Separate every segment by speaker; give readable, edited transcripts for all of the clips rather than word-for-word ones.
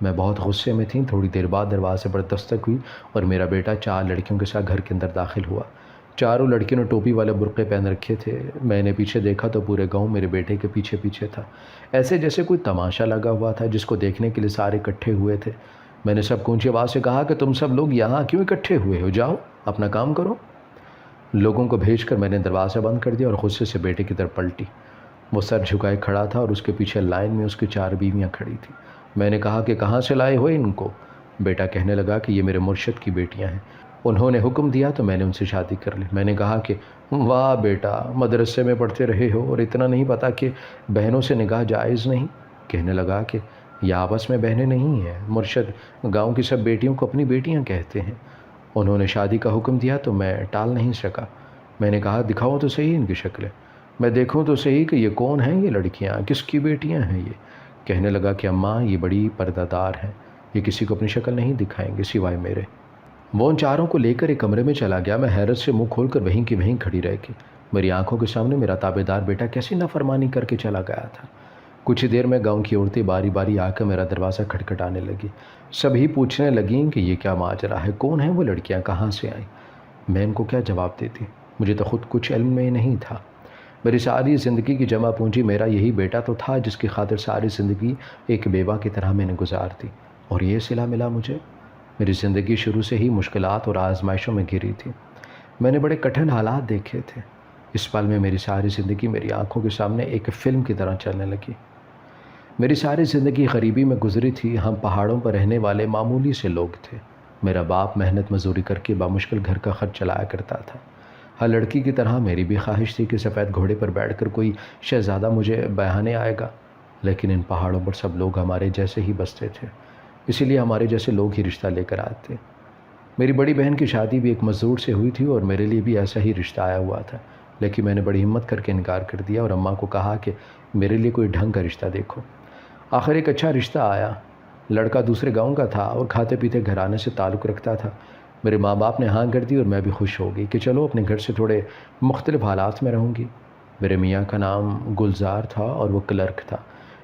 Speaker 1: میں بہت غصے میں تھی۔ تھوڑی دیر بعد دروازے پر دستک ہوئی اور میرا بیٹا 4 لڑکیوں کے ساتھ گھر کے اندر داخل ہوا۔ چاروں لڑکیوں نے ٹوپی والے برقعے پہن رکھے تھے۔ میں نے پیچھے دیکھا تو پورے گاؤں میرے بیٹے کے پیچھے پیچھے تھا، ایسے جیسے کوئی تماشا لگا ہوا تھا جس کو دیکھنے کے لیے سارے اکٹھے ہوئے تھے۔ میں نے سب کو اونچی آواز سے کہا کہ تم سب لوگ یہاں کیوں اکٹھے ہوئے ہو؟ جاؤ اپنا کام کرو۔ لوگوں کو بھیج کر میں نے دروازہ بند کر دیا اور غصے سے بیٹے کی طرف پلٹی۔ وہ سر جھکائے کھڑا تھا اور اس کے پیچھے لائن میں اس کی 4 بیویاں کھڑی تھیں۔ میں نے کہا کہ کہاں سے لائے ہوئے ان کو؟ بیٹا کہنے لگا کہ یہ میرے مرشد کی بیٹیاں ہیں، انہوں نے حکم دیا تو میں نے ان سے شادی کر لی۔ میں نے کہا کہ واہ بیٹا، مدرسے میں پڑھتے رہے ہو اور اتنا نہیں پتا کہ بہنوں سے نکاح جائز نہیں؟ کہنے لگا کہ یہ آپس میں بہنیں نہیں ہیں، مرشد گاؤں کی سب بیٹیوں کو اپنی بیٹیاں کہتے ہیں۔ انہوں نے شادی کا حکم دیا تو میں ٹال نہیں سکا۔ میں نے کہا دکھاؤ تو صحیح ان کی شکلیں، میں دیکھوں تو صحیح کہ یہ کون ہیں، یہ لڑکیاں کس کی بیٹیاں ہیں یہ؟ کہنے لگا کہ اماں یہ بڑی پردہ دار ہیں، یہ کسی کو اپنی شکل نہیں دکھائیں گے سوائے میرے۔ وہ ان چاروں کو لے کر ایک کمرے میں چلا گیا۔ میں حیرت سے منہ کھول کر وہیں کی وہیں کھڑی رہ گئی۔ میری آنکھوں کے سامنے میرا تابعدار بیٹا کیسی نافرمانی کر کے چلا گیا تھا۔ کچھ دیر میں گاؤں کی عورتیں باری باری آ کر میرا دروازہ کھٹکھٹانے لگی۔ سبھی پوچھنے لگیں کہ یہ کیا ماجرا ہے، کون ہیں وہ لڑکیاں، کہاں سے آئیں؟ میں ان کو کیا جواب دیتی؟ مجھے تو خود کچھ علم میں نہیں تھا۔ میری ساری زندگی کی جمع پونجی میرا یہی بیٹا تو تھا جس کی خاطر ساری زندگی ایک بیوہ کی طرح میں نے گزار دی، اور یہ صلہ ملا مجھے۔ میری زندگی شروع سے ہی مشکلات اور آزمائشوں میں گھری تھی۔ میں نے بڑے کٹھن حالات دیکھے تھے۔ اس پل میں میری ساری زندگی میری آنکھوں کے سامنے ایک فلم کی طرح چلنے لگی۔ میری ساری زندگی غریبی میں گزری تھی۔ ہم پہاڑوں پر رہنے والے معمولی سے لوگ تھے۔ میرا باپ محنت مزدوری کر کے بامشکل گھر کا خرچ چلایا کرتا تھا۔ ہر لڑکی کی طرح میری بھی خواہش تھی کہ سفید گھوڑے پر بیٹھ کر کوئی شہزادہ مجھے بہانے آئے گا، لیکن ان پہاڑوں پر سب لوگ ہمارے جیسے ہی بستے تھے، اسی لیے ہمارے جیسے لوگ ہی رشتہ لے کر آتے۔ میری بڑی بہن کی شادی بھی ایک مزدور سے ہوئی تھی اور میرے لیے بھی ایسا ہی رشتہ آیا ہوا تھا، لیکن میں نے بڑی ہمت کر کے انکار کر دیا اور اماں کو کہا کہ میرے لیے کوئی ڈھنگ کا رشتہ دیکھو۔ آخر ایک اچھا رشتہ آیا۔ لڑکا دوسرے گاؤں کا تھا اور کھاتے پیتے گھرانے سے تعلق رکھتا تھا۔ میرے ماں باپ نے ہاں کر دی اور میں بھی خوش ہو گئی کہ چلو اپنے گھر سے تھوڑے مختلف حالات میں رہوں گی۔ میرے میاں کا نام گلزار تھا اور وہ کلرک تھا،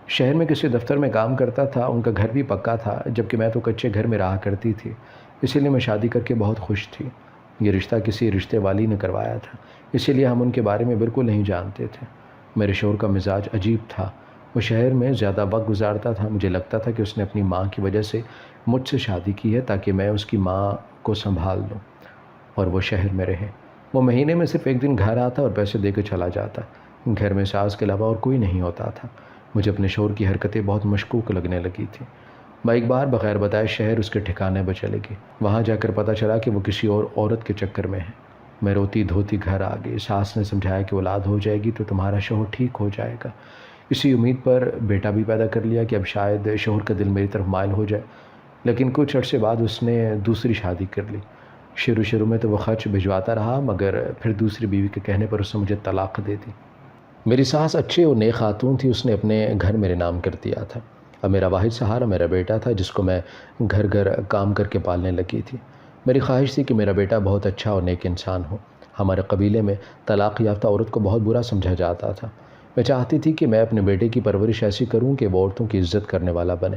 Speaker 1: شہر میں کسی دفتر میں کام کرتا تھا۔ ان کا گھر بھی پکا تھا، جبکہ میں تو کچے گھر میں رہا کرتی تھی، اسی لیے میں شادی کر کے بہت خوش تھی۔ یہ رشتہ کسی رشتے والی نے کروایا تھا، اسی لیے ہم ان کے بارے میں بالکل نہیں جانتے تھے۔ میرے شوہر کا مزاج عجیب تھا، وہ شہر میں زیادہ وقت گزارتا تھا۔ مجھے لگتا تھا کہ اس نے اپنی ماں کی وجہ سے مجھ سے شادی کی ہے تاکہ میں اس کی ماں کو سنبھال لوں اور وہ شہر میں رہے۔ وہ مہینے میں صرف ایک دن گھر آتا اور پیسے دے کے چلا جاتا۔ گھر میں ساس کے علاوہ اور کوئی نہیں ہوتا تھا۔ مجھے اپنے شوہر کی حرکتیں بہت مشکوک لگنے لگی تھیں۔ میں ایک بار بغیر بتائے شہر اس کے ٹھکانے پر چلے گئی۔ وہاں جا کر پتہ چلا کہ وہ کسی اور عورت کے چکر میں ہے۔ میں روتی دھوتی گھر آ گئی۔ ساس نے سمجھایا کہ اولاد ہو جائے گی تو تمہارا شوہر ٹھیک ہو جائے گا۔ اسی امید پر بیٹا بھی پیدا کر لیا کہ اب شاید شوہر کا دل میری طرف مائل ہو جائے، لیکن کچھ عرصے بعد اس نے دوسری شادی کر لی۔ شروع میں تو وہ خرچ بھجواتا رہا، مگر پھر دوسری بیوی کے کہنے پر اس نے مجھے طلاق دے دی۔ میری ساس اچھے اور نیک خاتون تھی، اس نے اپنے گھر میرے نام کر دیا تھا۔ اب میرا واحد سہارا میرا بیٹا تھا جس کو میں گھر گھر کام کر کے پالنے لگی تھی۔ میری خواہش تھی کہ میرا بیٹا بہت اچھا اور نیک انسان ہو۔ ہمارے قبیلے میں طلاق یافتہ عورت کو بہت برا سمجھا جاتا تھا۔ میں چاہتی تھی کہ میں اپنے بیٹے کی پرورش ایسی کروں کہ وہ عورتوں کی عزت کرنے والا بنے۔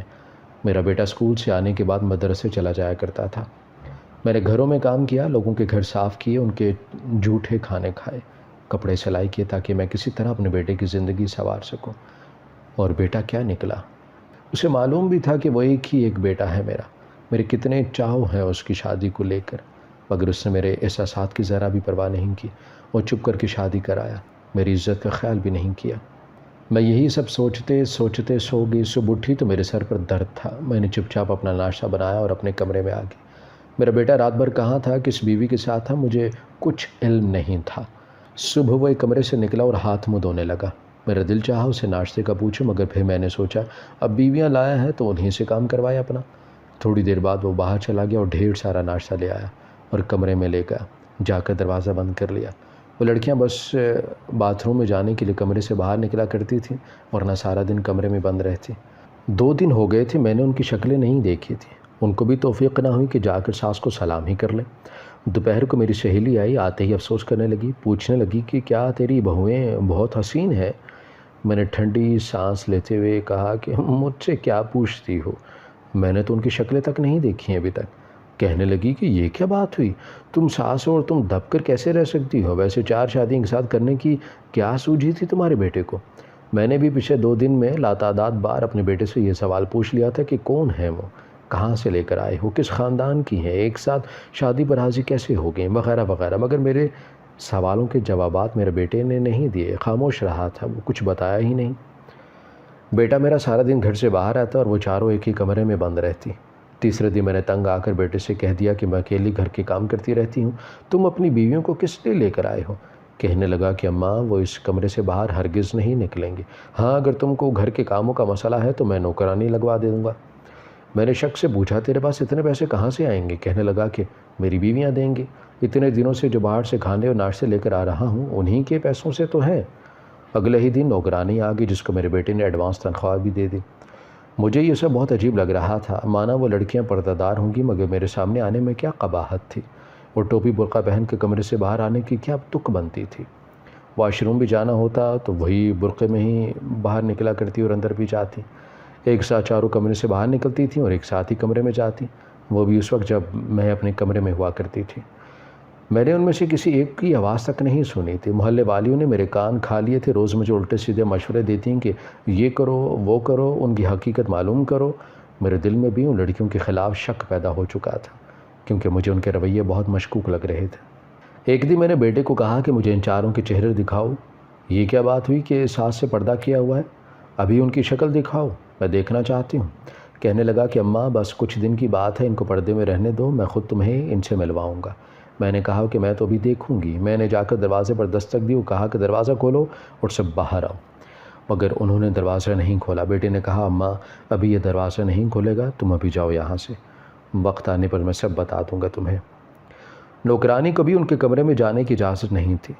Speaker 1: میرا بیٹا اسکول سے آنے کے بعد مدرسے چلا جایا کرتا تھا۔ میں نے گھروں میں کام کیا، لوگوں کے گھر صاف کیے، ان کے جھوٹے کھانے کھائے، کپڑے سلائی کیے تاکہ میں کسی طرح اپنے بیٹے کی زندگی سنوار سکوں۔ اور بیٹا کیا نکلا؟ اسے معلوم بھی تھا کہ وہ ایک بیٹا ہے میرا۔ میرے کتنے چاؤ ہیں اس کی شادی کو لے کر، مگر اس نے میرے احساسات کی ذرا بھی پرواہ نہیں کی اور چپ کر کے شادی کرایا، میری عزت کا خیال بھی نہیں کیا۔ میں یہی سب سوچتے سوچتے سو گئی۔ صبح اٹھی تو میرے سر پر درد تھا۔ میں نے چپ چاپ اپنا ناشتہ بنایا اور اپنے کمرے میں آ گئی۔ میرا بیٹا رات بھر کہاں تھا، کس بیوی کے ساتھ تھا، مجھے کچھ علم نہیں تھا۔ صبح وہ ایک کمرے سے نکلا اور ہاتھ منہ دھونے لگا۔ میرا دل چاہا اسے ناشتے کا پوچھوں، مگر پھر میں نے سوچا اب بیویاں لایا ہے تو انہیں سے کام کروائے اپنا۔ تھوڑی دیر بعد وہ باہر چلا گیا اور ڈھیر سارا ناشتہ لے آیا اور کمرے میں لے گیا، جا کر دروازہ بند کر لیا۔ وہ لڑکیاں بس باتھ روم میں جانے کے لیے کمرے سے باہر نکلا کرتی تھیں، ورنہ سارا دن کمرے میں بند رہتی۔ 2 دن ہو گئے تھے میں نے ان کی شکلیں نہیں دیکھی تھی۔ ان کو بھی توفیق نہ ہوئی کہ جا کر ساس کو سلام ہی کر لیں۔ دوپہر کو میری سہیلی آئی، آتے ہی افسوس کرنے لگی، پوچھنے لگی کہ کیا تیری بہویں بہت حسین ہے؟ میں نے ٹھنڈی سانس لیتے ہوئے کہا کہ مجھ سے کیا پوچھتی ہو، میں نے تو ان کی شکلیں تک نہیں دیکھی ہیں ابھی تک۔ کہنے لگی کہ یہ کیا بات ہوئی، تم ساس ہو اور تم دب کر کیسے رہ سکتی ہو؟ ویسے 4 شادیاں ایک ساتھ کرنے کی کیا سوجھی تھی تمہارے بیٹے کو؟ میں نے بھی پچھلے 2 دن میں لاتعداد بار اپنے بیٹے سے یہ سوال پوچھ لیا تھا کہ کون ہے وہ، کہاں سے لے کر آئے ہو، کس خاندان کی ہیں، ایک ساتھ شادی پر حاضر کیسے ہو گئیں، وغیرہ وغیرہ، مگر میرے سوالوں کے جوابات میرے بیٹے نے نہیں دیے، خاموش رہا تھا، وہ کچھ بتایا ہی نہیں۔ بیٹا میرا سارا دن گھر سے باہر رہتا اور وہ چاروں ایک ہی کمرے میں بند رہتی۔ تیسرے دن میں نے تنگ آ کر بیٹے سے کہہ دیا کہ میں اکیلی گھر کے کام کرتی رہتی ہوں، تم اپنی بیویوں کو کس لیے لے کر آئے ہو؟ کہنے لگا کہ اماں وہ اس کمرے سے باہر ہرگز نہیں نکلیں گے، ہاں اگر تم کو گھر کے کاموں کا مسئلہ ہے تو میں نوکرانی لگوا دے دوں گا۔ میں نے شک سے پوچھا تیرے پاس اتنے پیسے کہاں سے آئیں گے؟ کہنے لگا کہ میری بیویاں دیں گی، اتنے دنوں سے جو باہر سے کھانے اور ناشتے لے کر آ رہا ہوں انہی کے پیسوں سے تو ہیں۔ اگلے ہی دن نوکرانی آ گئی جس کو میرے بیٹے نے ایڈوانس تنخواہ بھی دے دی۔ مجھے یہ سب بہت عجیب لگ رہا تھا، مانا وہ لڑکیاں پردہ دار ہوں گی، مگر میرے سامنے آنے میں کیا قباحت تھی، اور ٹوپی برقع پہن کے کمرے سے باہر آنے کی کیا تک بنتی تھی۔ واش روم بھی جانا ہوتا تو وہی برقعے میں ہی باہر نکلا کرتی اور اندر بھی جاتی، ایک ساتھ چاروں کمرے سے باہر نکلتی تھیں اور ایک ساتھ ہی کمرے میں جاتی، وہ بھی اس وقت جب میں اپنے کمرے میں ہوا کرتی تھی۔ میں نے ان میں سے کسی ایک کی آواز تک نہیں سنی تھی، محلے والیوں نے میرے کان کھا لیے تھے، روز مجھے الٹے سیدھے مشورے دیتی ہیں کہ یہ کرو وہ کرو، ان کی حقیقت معلوم کرو۔ میرے دل میں بھی ان لڑکیوں کے خلاف شک پیدا ہو چکا تھا، کیونکہ مجھے ان کے رویے بہت مشکوک لگ رہے تھے۔ ایک دن میں نے بیٹے کو کہا کہ مجھے ان چاروں کے چہرے دکھاؤ۔ یہ کیا بات ہوئی کہ ساس سے پردہ کیا ہوا ہے؟ ابھی ان کی شکل دکھاؤ، میں دیکھنا چاہتی ہوں۔ کہنے لگا کہ اماں بس کچھ دن کی بات ہے، ان کو پردے میں رہنے دو، میں خود تمہیں ان سے ملواؤں گا۔ میں نے کہا کہ میں تو ابھی دیکھوں گی۔ میں نے جا کر دروازے پر دستک دی اور کہا کہ دروازہ کھولو اور سب باہر آؤ، مگر انہوں نے دروازہ نہیں کھولا۔ بیٹے نے کہا اماں ابھی یہ دروازہ نہیں کھولے گا، تم ابھی جاؤ یہاں سے، وقت آنے پر میں سب بتا دوں گا تمہیں۔ نوکرانی کو بھی ان کے کمرے میں جانے کی اجازت نہیں تھی،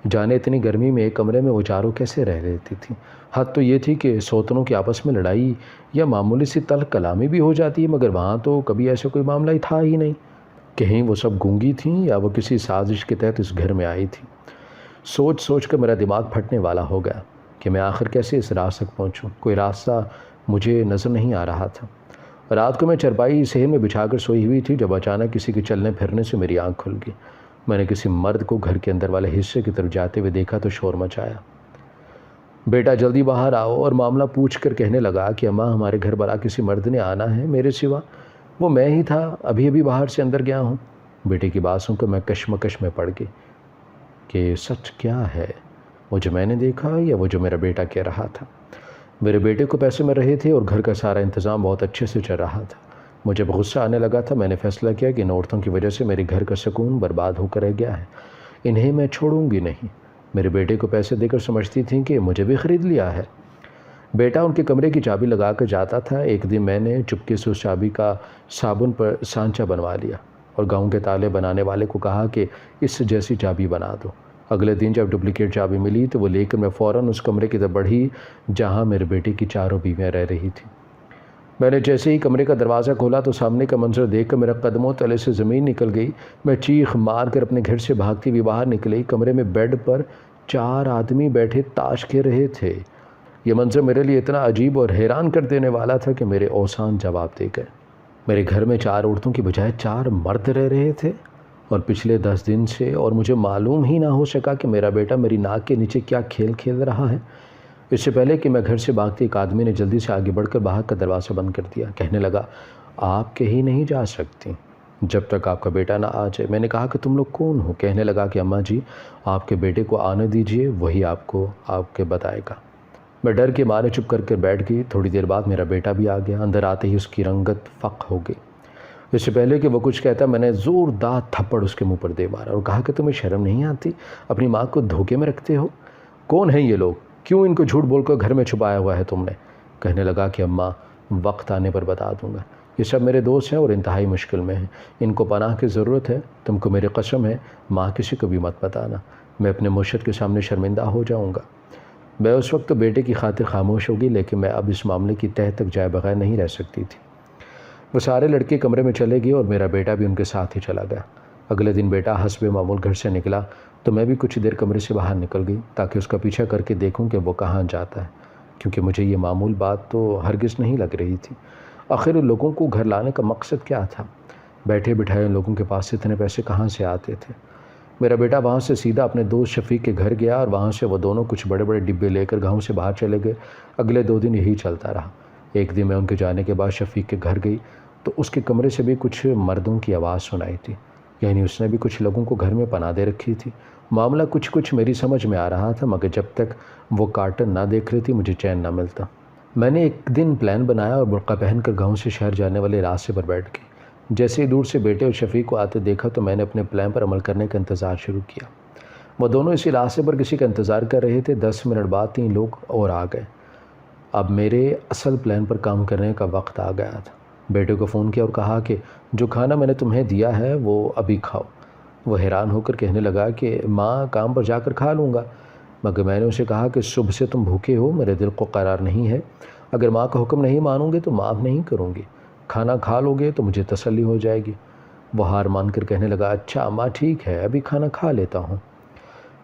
Speaker 1: جانے اتنی گرمی میں ایک کمرے میں وہ چاروں کیسے رہ لیتی تھی۔ حد تو یہ تھی کہ سوتنوں کی آپس میں لڑائی یا معمولی سی تلخ کلامی بھی ہو جاتی ہے، مگر وہاں تو کبھی ایسا کوئی معاملہ ہی تھا ہی نہیں۔ کہیں وہ سب گونگی تھیں یا وہ کسی سازش کے تحت اس گھر میں آئی تھی۔ سوچ سوچ کر میرا دماغ پھٹنے والا ہو گیا کہ میں آخر کیسے اس راز تک پہنچوں، کوئی راستہ مجھے نظر نہیں آ رہا تھا۔ رات کو میں چرپائی صحن میں بچھا کر سوئی ہوئی تھی جب اچانک کسی کے چلنے پھرنے سے میری آنکھ کھل گئی۔ میں نے کسی مرد کو گھر کے اندر والے حصے کی طرف جاتے ہوئے دیکھا تو شور مچایا، بیٹا جلدی باہر آؤ، اور معاملہ پوچھ کر کہنے لگا کہ اماں ہمارے گھر بلا کسی مرد نے آنا ہے میرے سوا، وہ میں ہی تھا، ابھی ابھی باہر سے اندر گیا ہوں۔ بیٹے کی بات سن کر میں کشمکش میں پڑ گئی کہ سچ کیا ہے، وہ جو میں نے دیکھا یا وہ جو میرا بیٹا کہہ رہا تھا۔ میرے بیٹے کو پیسے مل رہے تھے اور گھر کا سارا انتظام بہت اچھے سے چل رہا تھا۔ مجھے غصہ آنے لگا تھا، میں نے فیصلہ کیا کہ ان عورتوں کی وجہ سے میرے گھر کا سکون برباد ہو کر رہ گیا ہے، انہیں میں چھوڑوں گی نہیں۔ میرے بیٹے کو پیسے دے کر سمجھتی تھیں کہ مجھے بھی خرید لیا ہے۔ بیٹا ان کے کمرے کی چابی لگا کر جاتا تھا۔ ایک دن میں نے چپکے سے اس چابی کا صابن پر سانچہ بنوا لیا اور گاؤں کے تالے بنانے والے کو کہا کہ اس جیسی چابی بنا دو۔ اگلے دن جب ڈپلیکیٹ چابی ملی تو وہ لے کر میں فوراً اس کمرے کی طرف بڑھی جہاں میرے بیٹے کی چاروں بیویاں رہ رہی تھیں۔ میں نے جیسے ہی کمرے کا دروازہ کھولا تو سامنے کا منظر دیکھ کر میرا قدموں تلے سے زمین نکل گئی۔ میں چیخ مار کر اپنے گھر سے بھاگتی ہوئی باہر نکلی۔ کمرے میں بیڈ پر 4 آدمی بیٹھے تاش کھیل رہے تھے۔ یہ منظر میرے لیے اتنا عجیب اور حیران کر دینے والا تھا کہ میرے اوسان جواب دے گئے۔ میرے گھر میں 4 عورتوں کی بجائے 4 مرد رہ رہے تھے، اور پچھلے 10 دن سے، اور مجھے معلوم ہی نہ ہو سکا کہ میرا بیٹا میری ناک کے نیچے کیا کھیل کھیل رہا ہے۔ اس سے پہلے کہ میں گھر سے بھاگتی، ایک آدمی نے جلدی سے آگے بڑھ کر باہر کا دروازہ بند کر دیا۔ کہنے لگا آپ کہیں نہیں جا سکتی جب تک آپ کا بیٹا نہ آ جائے۔ میں نے کہا کہ تم لوگ کون ہو؟ کہنے لگا کہ اماں جی آپ کے بیٹے کو آنے دیجئے، وہی آپ کے بتائے گا۔ میں ڈر کے مارے چپ کر کے بیٹھ گئی۔ تھوڑی دیر بعد میرا بیٹا بھی آ گیا۔ اندر آتے ہی اس کی رنگت فق ہو گئی۔ اس سے پہلے کہ وہ کچھ کہتا میں نے زوردار تھپڑ اس کے منہ پر دے مارا اور کہا کہ تمہیں شرم نہیں آتی؟ اپنی ماں کو دھوکے میں رکھتے ہو؟ کون ہیں یہ لوگ؟ کیوں ان کو جھوٹ بول کر گھر میں چھپایا ہوا ہے تم نے؟ کہنے لگا کہ اماں وقت آنے پر بتا دوں گا، یہ سب میرے دوست ہیں اور انتہائی مشکل میں ہیں، ان کو پناہ کی ضرورت ہے، تم کو میری قسم ہے ماں کسی کو بھی مت بتانا، میں اپنے مرشد کے سامنے شرمندہ ہو جاؤں گا۔ میں اس وقت تو بیٹے کی خاطر خاموش ہوگی، لیکن میں اب اس معاملے کی تہہ تک جائے بغیر نہیں رہ سکتی تھی۔ وہ سارے لڑکے کمرے میں چلے گئے اور میرا بیٹا بھی ان کے ساتھ ہی چلا گیا۔ اگلے دن بیٹا حسب معمول گھر سے نکلا تو میں بھی کچھ دیر کمرے سے باہر نکل گئی تاکہ اس کا پیچھا کر کے دیکھوں کہ وہ کہاں جاتا ہے، کیونکہ مجھے یہ معمول بات تو ہرگز نہیں لگ رہی تھی۔ آخر ان لوگوں کو گھر لانے کا مقصد کیا تھا؟ بیٹھے بٹھائے ان لوگوں کے پاس اتنے پیسے کہاں سے آتے تھے؟ میرا بیٹا وہاں سے سیدھا اپنے دوست شفیق کے گھر گیا اور وہاں سے وہ دونوں کچھ بڑے بڑے ڈبے لے کر گاؤں سے باہر چلے گئے۔ اگلے 2 دن یہی چلتا رہا۔ ایک دن میں ان کے جانے کے بعد شفیق کے گھر گئی تو اس کے کمرے سے بھی کچھ مردوں کی آواز سنائی تھی، یعنی اس نے بھی کچھ لوگوں کو گھر میں پناہ دے رکھی تھی۔ معاملہ کچھ میری سمجھ میں آ رہا تھا، مگر جب تک وہ کارٹن نہ دیکھ رہی تھی مجھے چین نہ ملتا۔ میں نے ایک دن پلان بنایا اور برقع پہن کر گاؤں سے شہر جانے والے راستے پر بیٹھ گئی۔ جیسے ہی دور سے بیٹے اور شفیق کو آتے دیکھا تو میں نے اپنے پلان پر عمل کرنے کا انتظار شروع کیا۔ وہ دونوں اسی راستے پر کسی کا انتظار کر رہے تھے۔ 10 منٹ بعد 3 لوگ اور آ گئے۔ اب میرے اصل پلان پر کام کرنے کا وقت آ گیا تھا۔ بیٹے کو فون کیا اور کہا کہ جو کھانا میں نے تمہیں دیا ہے وہ ابھی کھاؤ۔ وہ حیران ہو کر کہنے لگا کہ ماں کام پر جا کر کھا لوں گا، مگر میں نے اسے کہا کہ صبح سے تم بھوکے ہو، میرے دل کو قرار نہیں ہے، اگر ماں کا حکم نہیں مانوں گے تو معاف نہیں کروں گی، کھانا کھا لو گے تو مجھے تسلی ہو جائے گی۔ وہ ہار مان کر کہنے لگا اچھا ماں ٹھیک ہے، ابھی کھانا کھا لیتا ہوں۔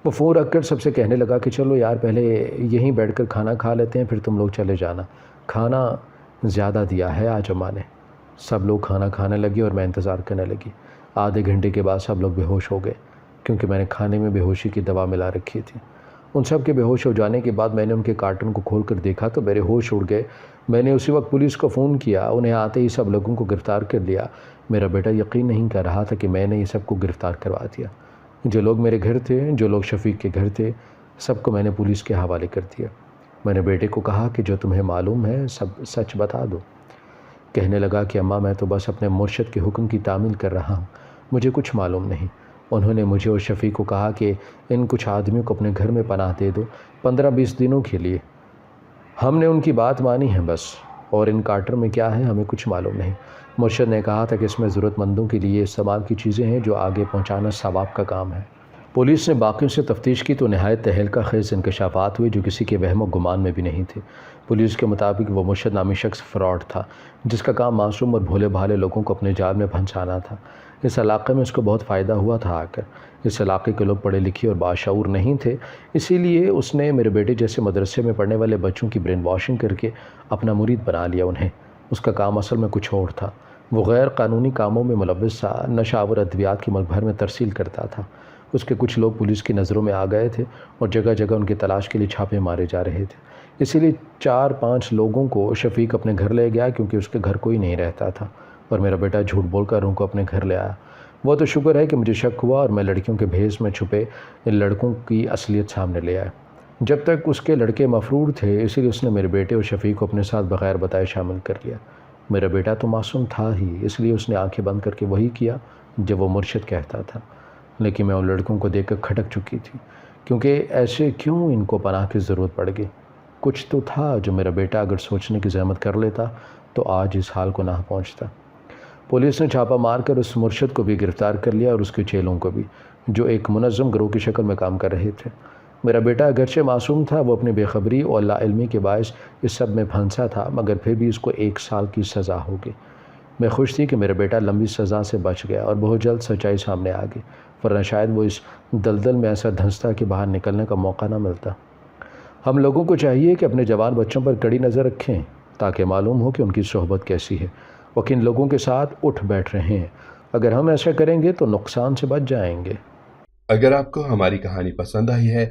Speaker 1: وہ فون رکھ کر سب سے کہنے لگا کہ چلو یار پہلے یہیں بیٹھ کر کھانا کھا لیتے ہیں، پھر تم لوگ چلے جانا، کھانا زیادہ دیا ہے آج اماں نے۔ سب لوگ کھانا کھانے لگے اور میں انتظار کرنے لگی۔ آدھے گھنٹے کے بعد سب لوگ بے ہوش ہو گئے، کیونکہ میں نے کھانے میں بے ہوشی کی دوا ملا رکھی تھی۔ ان سب کے بے ہوش ہو جانے کے بعد میں نے ان کے کارٹن کو کھول کر دیکھا تو میرے ہوش اڑ گئے۔ میں نے اسی وقت پولیس کو فون کیا، انہیں آتے ہی سب لوگوں کو گرفتار کر لیا۔ میرا بیٹا یقین نہیں کر رہا تھا کہ میں نے یہ سب کو گرفتار کروا دیا۔ جو لوگ میرے گھر تھے، جو لوگ شفیق کے گھر تھے، سب کو میں نے پولیس کے حوالے کر دیا۔ میں نے بیٹے کو کہا کہ جو تمہیں معلوم ہے سب سچ بتا دو۔ کہنے لگا کہ اماں میں تو بس اپنے مرشد کے حکم کی تعمیل کر رہا ہوں، مجھے کچھ معلوم نہیں۔ انہوں نے مجھے اور شفیق کو کہا کہ ان کچھ آدمیوں کو اپنے گھر میں پناہ دے دو 15-20 دنوں کے لیے۔ ہم نے ان کی بات مانی ہے بس، اور ان کارٹر میں کیا ہے ہمیں کچھ معلوم نہیں۔ مرشد نے کہا تھا کہ اس میں ضرورت مندوں کے لیے استعمال کی چیزیں ہیں جو آگے پہنچانا ثواب کا کام ہے۔ پولیس نے باقیوں سے تفتیش کی تو نہایت تہلکہ خیز انکشافات ہوئے جو کسی کے وہم و گمان میں بھی نہیں تھے۔ پولیس کے مطابق وہ مرشد نامی شخص فراڈ تھا، جس کا کام معصوم اور بھولے بھالے لوگوں کو اپنے جال میں پھنسانا تھا۔ اس علاقے میں اس کو بہت فائدہ ہوا تھا آ کر۔ اس علاقے کے لوگ پڑھے لکھے اور باشعور نہیں تھے، اسی لیے اس نے میرے بیٹے جیسے مدرسے میں پڑھنے والے بچوں کی برین واشنگ کر کے اپنا مرید بنا لیا انہیں۔ اس کا کام اصل میں کچھ اور تھا۔ وہ غیر قانونی کاموں میں ملوث تھا، نشہ آور ادویات کی ملک بھر میں ترسیل کرتا تھا۔ اس کے کچھ لوگ پولیس کی نظروں میں آ گئے تھے اور جگہ جگہ ان کی تلاش کے لیے چھاپے مارے جا رہے تھے۔ اسی لیے 4-5 لوگوں کو شفیق اپنے گھر لے گیا، کیونکہ اس کے گھر کوئی نہیں رہتا تھا، اور میرا بیٹا جھوٹ بول کر ان کو اپنے گھر لے آیا۔ وہ تو شکر ہے کہ مجھے شک ہوا اور میں لڑکیوں کے بھیس میں چھپے ان لڑکوں کی اصلیت سامنے لے آیا۔ جب تک اس کے لڑکے مفرور تھے، اسی لیے اس نے میرے بیٹے اور شفیق کو اپنے ساتھ بغیر بتائے شامل کر لیا۔ میرا بیٹا تو معصوم تھا ہی، اس لیے اس نے آنکھیں بند کر کے وہی کیا جب وہ مرشد کہتا تھا، لیکن میں ان لڑکوں کو دیکھ کر کھٹک چکی تھی، کیونکہ ایسے کیوں ان کو پناہ کی ضرورت پڑ گئی؟ کچھ تو تھا جو میرا بیٹا اگر سوچنے کی زحمت کر لیتا تو آج اس حال کو نہ پہنچتا۔ پولیس نے چھاپا مار کر اس مرشد کو بھی گرفتار کر لیا اور اس کے چیلوں کو بھی، جو ایک منظم گروہ کی شکل میں کام کر رہے تھے۔ میرا بیٹا اگرچہ معصوم تھا، وہ اپنی بے خبری اور لا علمی کے باعث اس سب میں پھنسا تھا، مگر پھر بھی اس کو 1 سال کی سزا ہوگی۔ میں خوش تھی کہ میرا بیٹا لمبی سزا سے بچ گیا اور بہت جلد سچائی سامنے آ گئی، ورنہ شاید وہ اس دلدل میں ایسا دھنستا کہ باہر نکلنے کا موقع نہ ملتا۔ ہم لوگوں کو چاہیے کہ اپنے جوان بچوں پر کڑی نظر رکھیں تاکہ معلوم ہو کہ ان کی صحبت کیسی ہے، وہ کن لوگوں کے ساتھ اٹھ بیٹھ رہے ہیں۔ اگر ہم ایسا کریں گے تو نقصان سے بچ جائیں گے۔
Speaker 2: اگر آپ کو ہماری کہانی پسند آئی ہے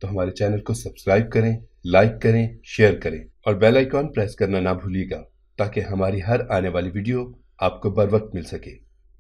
Speaker 2: تو ہمارے چینل کو سبسکرائب کریں، لائک کریں، شیئر کریں اور بیل آئیکن پریس کرنا نہ بھولیے گا تاکہ ہماری ہر آنے والی ویڈیو آپ کو بر وقت مل سکے۔